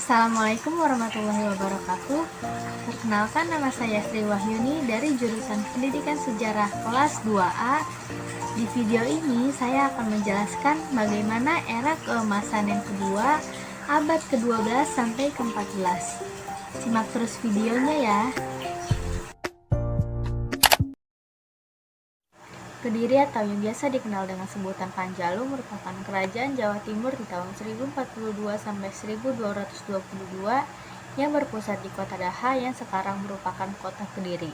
Assalamualaikum warahmatullahi wabarakatuh. Perkenalkan, nama saya Sri Wahyuni dari jurusan Pendidikan Sejarah kelas 2A. Di video ini saya akan menjelaskan bagaimana era keemasan yang kedua, abad ke-12 sampai ke-14. Simak terus videonya ya. Kediri atau yang biasa dikenal dengan sebutan Panjalu merupakan kerajaan Jawa Timur di tahun 1042 sampai 1222 yang berpusat di Kota Daha yang sekarang merupakan Kota Kediri.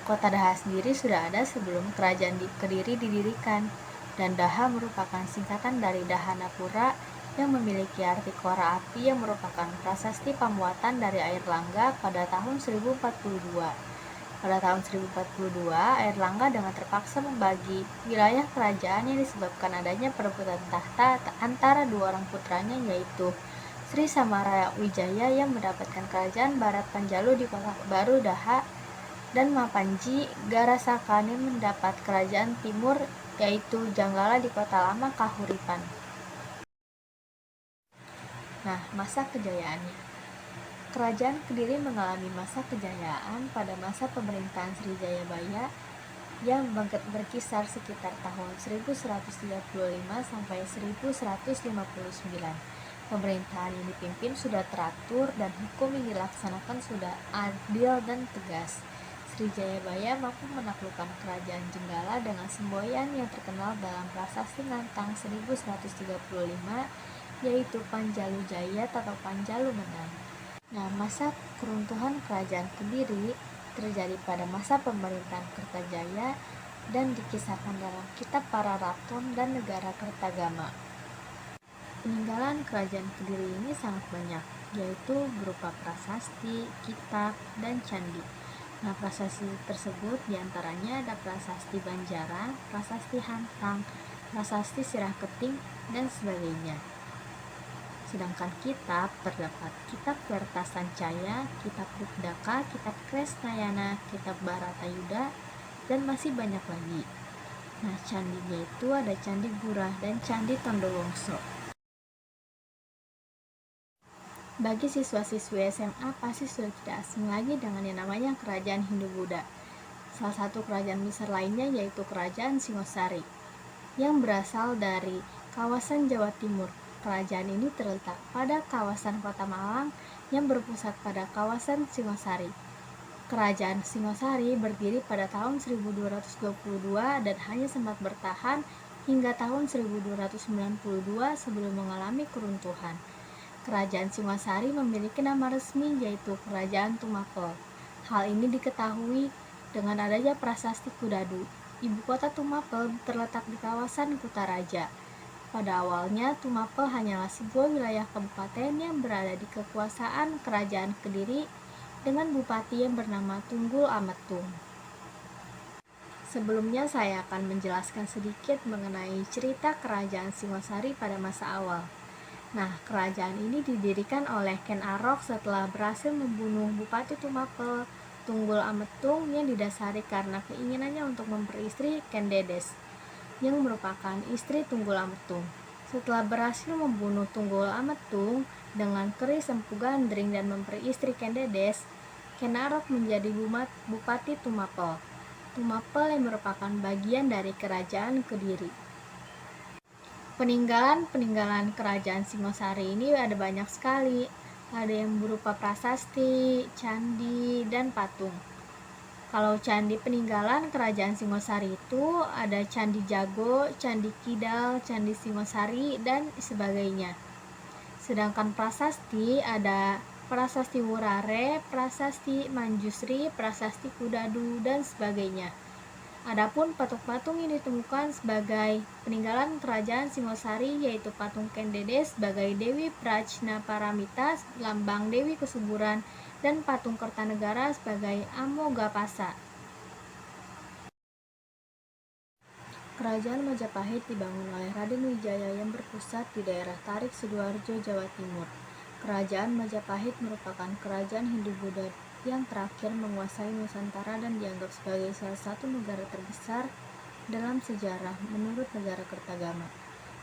Kota Daha sendiri sudah ada sebelum kerajaan di Kediri didirikan, dan Daha merupakan singkatan dari Dahanapura yang memiliki arti kora api yang merupakan prasasti pamuatan dari air Langga pada tahun 1042. Pada tahun 1042, Airlangga dengan terpaksa membagi wilayah kerajaan yang disebabkan adanya perebutan tahta antara dua orang putranya, yaitu Sri Samara Wijaya yang mendapatkan kerajaan Barat Panjalu di Kota Baru Daha, dan Mapanji Garasakani mendapat kerajaan Timur yaitu Janggala di Kota Lama Kahuripan. Nah, masa kejayaannya. Kerajaan Kediri mengalami masa kejayaan pada masa pemerintahan Sri Jayabaya yang berkisar sekitar tahun 1135 sampai 1159. Pemerintahan yang dipimpin sudah teratur dan hukum yang dilaksanakan sudah adil dan tegas. Sri Jayabaya mampu menaklukkan kerajaan Jenggala dengan semboyan yang terkenal dalam prasasti Ngantang 1135, yaitu Panjalu Jayat atau Panjalu Menang. Nah, masa keruntuhan kerajaan Kediri terjadi pada masa pemerintahan Kertajaya dan dikisahkan dalam kitab Para Ratun dan Negara Kertagama. Peninggalan kerajaan Kediri ini sangat banyak, yaitu berupa prasasti, kitab, dan candi. Nah, prasasti tersebut diantaranya ada prasasti Banjara, prasasti Hantang, prasasti Sirah Keting, dan sebagainya. Sedangkan kitab terdapat kitab Werta Sancaya, kitab Rukdaka, kitab Kresnayana, kitab Baratayuda, dan masih banyak lagi. Nah, candinya itu ada Candi Gurah dan Candi Tondowongso. Bagi siswa-siswi SMA pasti sudah tidak asing lagi dengan yang namanya Kerajaan Hindu-Buddha. Salah satu kerajaan besar lainnya yaitu Kerajaan Singosari, yang berasal dari kawasan Jawa Timur. Kerajaan ini terletak pada kawasan Kota Malang yang berpusat pada kawasan Singosari. Kerajaan Singosari berdiri pada tahun 1222 dan hanya sempat bertahan hingga tahun 1292 sebelum mengalami keruntuhan. Kerajaan Singosari memiliki nama resmi yaitu Kerajaan Tumapel. Hal ini diketahui dengan adanya prasasti Kudadu. Ibu kota Tumapel terletak di kawasan Kutaraja. Pada awalnya, Tumapel hanyalah sebuah wilayah kabupaten yang berada di kekuasaan Kerajaan Kediri dengan bupati yang bernama Tunggul Ametung. Sebelumnya saya akan menjelaskan sedikit mengenai cerita Kerajaan Singosari pada masa awal. Nah, kerajaan ini didirikan oleh Ken Arok setelah berhasil membunuh Bupati Tumapel, Tunggul Ametung, yang didasari karena keinginannya untuk memperistri Ken Dedes, yang merupakan istri Tunggul Ametung. Setelah berhasil membunuh Tunggul Ametung dengan keris Empu Gandring dan memperistri Ken Dedes, Ken Arok menjadi Bupati Tumapel. Tumapel yang merupakan bagian dari Kerajaan Kediri. Peninggalan kerajaan Singosari ini ada banyak sekali. Ada yang berupa prasasti, candi, dan patung. Kalau candi peninggalan kerajaan Singosari itu ada Candi Jago, Candi Kidal, Candi Singosari, dan sebagainya. Sedangkan prasasti ada Prasasti Wurare, Prasasti Manjusri, Prasasti Kudadu, dan sebagainya. Adapun patung-patung yang ditemukan sebagai peninggalan kerajaan Singosari yaitu patung Ken Dedes sebagai Dewi Prajnaparamita, lambang Dewi Kesuburan, dan patung Kertanegara sebagai Amogapasa. Kerajaan Majapahit dibangun oleh Raden Wijaya yang berpusat di daerah Tarik Sidoarjo, Jawa Timur. Kerajaan Majapahit merupakan kerajaan Hindu-Buddha yang terakhir menguasai Nusantara dan dianggap sebagai salah satu negara terbesar dalam sejarah menurut Negara Kertagama.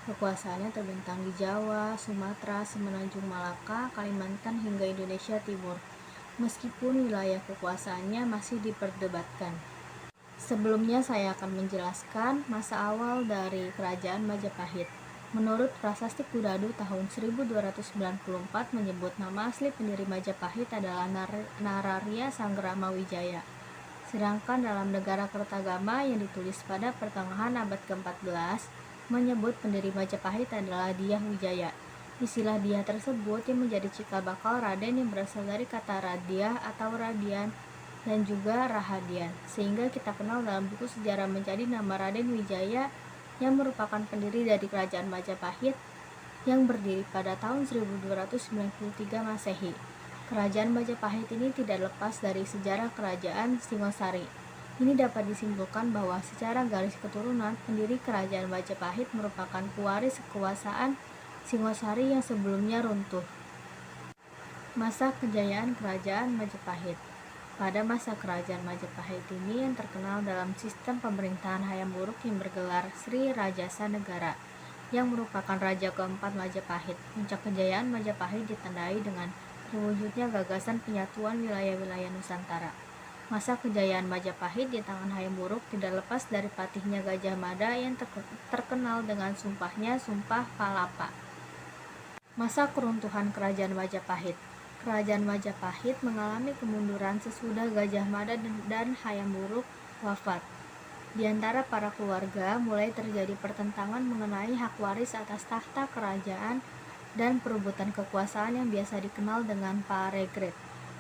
Kekuasaannya terbentang di Jawa, Sumatera, Semenanjung Malaka, Kalimantan hingga Indonesia Timur. Meskipun wilayah kekuasaannya masih diperdebatkan. Sebelumnya saya akan menjelaskan masa awal dari Kerajaan Majapahit. Menurut Prasasti Kudadu tahun 1294 menyebut nama asli pendiri Majapahit adalah Nararya Sanggrama Wijaya. Sedangkan dalam Negara Kertagama yang ditulis pada pertengahan abad ke-14 menyebut pendiri Majapahit adalah Dyah Wijaya. Istilah Dyah tersebut yang menjadi cikal bakal Raden yang berasal dari kata Radyah atau Radian dan juga Rahadian, sehingga kita kenal dalam buku sejarah menjadi nama Raden Wijaya yang merupakan pendiri dari Kerajaan Majapahit yang berdiri pada tahun 1293 Masehi. Kerajaan Majapahit ini tidak lepas dari sejarah Kerajaan Singosari. Ini dapat disimpulkan bahwa secara garis keturunan, pendiri Kerajaan Majapahit merupakan pewaris kekuasaan Singosari yang sebelumnya runtuh. Masa kejayaan Kerajaan Majapahit. Pada masa Kerajaan Majapahit ini yang terkenal dalam sistem pemerintahan Hayam Wuruk yang bergelar Sri Rajasa Negara, yang merupakan raja keempat Majapahit. Puncak kejayaan Majapahit ditandai dengan terwujudnya gagasan penyatuan wilayah-wilayah Nusantara. Masa kejayaan Majapahit di tangan Hayam Wuruk tidak lepas dari patihnya Gajah Mada yang terkenal dengan sumpahnya Sumpah Palapa. Masa keruntuhan Kerajaan Majapahit. Kerajaan Majapahit mengalami kemunduran sesudah Gajah Mada dan Hayam Wuruk wafat. Di antara para keluarga mulai terjadi pertentangan mengenai hak waris atas tahta kerajaan dan perebutan kekuasaan yang biasa dikenal dengan Paregrek.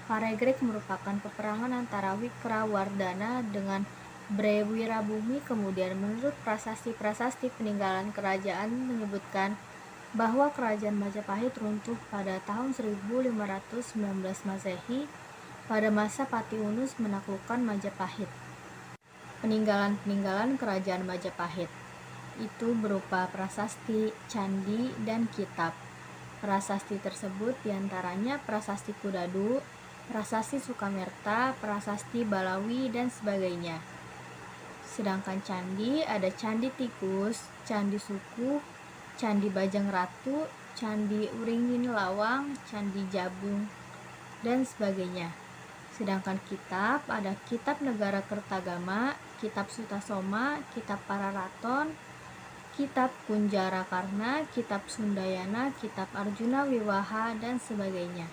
Paregrek merupakan peperangan antara Wikrawardhana dengan Bre Wirabumi. Kemudian menurut prasasti-prasasti peninggalan kerajaan menyebutkan bahwa Kerajaan Majapahit runtuh pada tahun 1519 Masehi pada masa Pati Unus menaklukkan Majapahit. Peninggalan-peninggalan Kerajaan Majapahit itu berupa prasasti, candi, dan kitab. Prasasti tersebut diantaranya Prasasti Kudadu, Prasasti Sukamerta, Prasasti Balawi, dan sebagainya. Sedangkan candi ada Candi Tikus, Candi Sukuh, Candi Bajang Ratu, Candi Uringin Lawang, Candi Jabung, dan sebagainya. Sedangkan kitab ada Kitab Negara Kertagama, Kitab Sutasoma, Kitab Pararaton, Kitab Kunjara Karna, Kitab Sundayana, Kitab Arjuna Wiwaha, dan sebagainya.